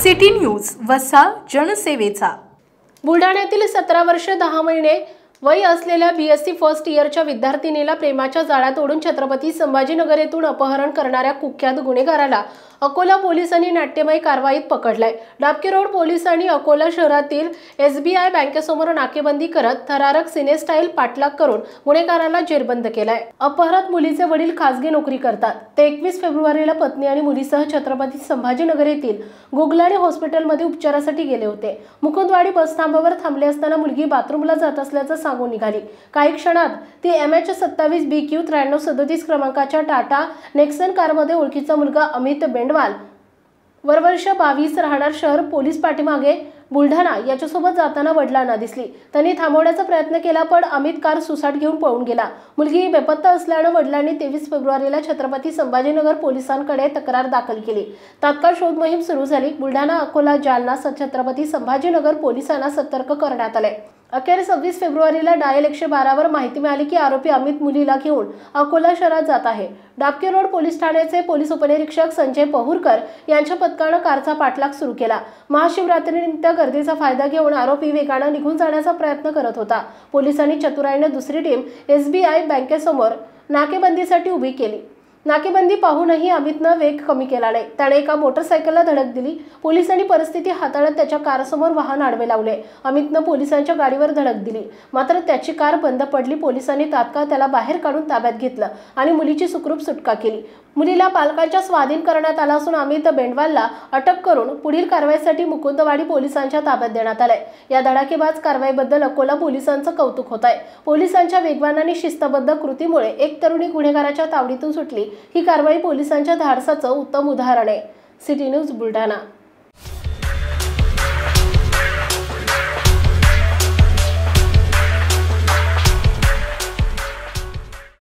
City news वसा जनसेवेचा। बुलढाण्यातील 17 वर्ष 10 महिने वय असलेल्या बीएससी फर्स्ट इयरच्या विद्यार्थिनीला प्रेमाच्या जाळ्यात ओढून छत्रपती संभाजीनगर येथून अपहरण करणाऱ्या कुख्यात गुन्हेगाराला अकोला पोलिसांनी नाट्यमय कारवाईत पकडलाय। डाबके रोड पोलिसांनी अकोला शहरातील एसबीआय बँकेसमोर नाकेबंदी करत थरारक सिनेस्टाईल पाठलाग करून गुन्हेगाराला जेरबंद केलाय। अपहरित मुलीचे वडील खासगी नोकरी करतात। ते 21 फेब्रुवारीला पत्नी आणि मुलीसह छत्रपती संभाजीनगर येथील गुगलाणी हॉस्पिटलमध्ये उपचारासाठी गेले होते। मुकुंदवाडी बस स्थानकावर थांबले असताना मुलगी बाथरूमला जात असल्याचं सांगून निघाली। काही क्षणात ती MH27BQ 9337 क्रमांकाच्या टाटा नेक्सन कारमध्ये ओळखीचा मुलगा अमित बेंडवाल वर्ष 22 राहणार शहर पोलीस पाठीमागे बुलढाणा याच्यासोबत जाताना वडिलांना दिसली। त्यांनी थांबवण्याचा प्रयत्न केला पण अमित कार सुसाट घेऊन पळून गेला। मुलगी बेपत्ता असल्याने वडिलांनी 23 फेब्रुवारीला छत्रपती संभाजीनगर पोलिसांकडे तक्रार दाखल केली। तात्काळ शोध मोहीम सुरू झाली। बुलढाणा, अकोला, जालना, छत्रपती संभाजीनगर पोलिसांना सतर्क करण्यात आले। अखेर 26 फेब्रुवारीला डायल 112 वर माहिती मिळाली की आरोपी अमित मुलीला घेऊन अकोला शहरात जात आहे। डाबके रोड पोलीस ठाण्याचे पोलीस उपनिरीक्षक संजय पहुरकर यांच्या पथकाने कारचा पाठलाग सुरू केला। महाशिवरात्रीनिमित्त गर्दीचा फायदा घेऊन आरोपी वेगाने निघून जाण्याचा प्रयत्न करत होता। पोलिसांनी चतुराईने दुसरी टीम एसबीआय बँकेसमोर नाकेबंदीसाठी उभी केली। नाकेबंदी पाहूनही अमितने वेग कमी केला नाही। त्याने एका मोटरसायकलला धडक दिली। पोलिसांनी परिस्थिती हाताळत त्याच्या कारसमोर वाहन आडवे लावले। अमितने पोलिसांच्या गाडीवर धडक दिली, मात्र त्याची कार बंद पडली। पोलिसांनी तात्काळ त्याला बाहेर काढून ताब्यात घेतलं आणि मुलीची सुखरूप सुटका केली। मुलीला पालकांच्या स्वाधीन करण्यात आला असून अमित बेंडवालला अटक करून पुढील कारवाईसाठी मुकुंदवाडी पोलिसांच्या ताब्यात देण्यात आले। या धडाकेबाज कारवाईबद्दल अकोला पोलिसांचं कौतुक होत आहे। पोलिसांच्या वेगवान आणि शिस्तबद्ध कृतीमुळे एक तरुणी गुन्हेगाराच्या तावडीतून सुटली। ही कारवाई पोलिसांच्या धाडसाचं उत्तम उदाहरण आहे। City news Buldhana.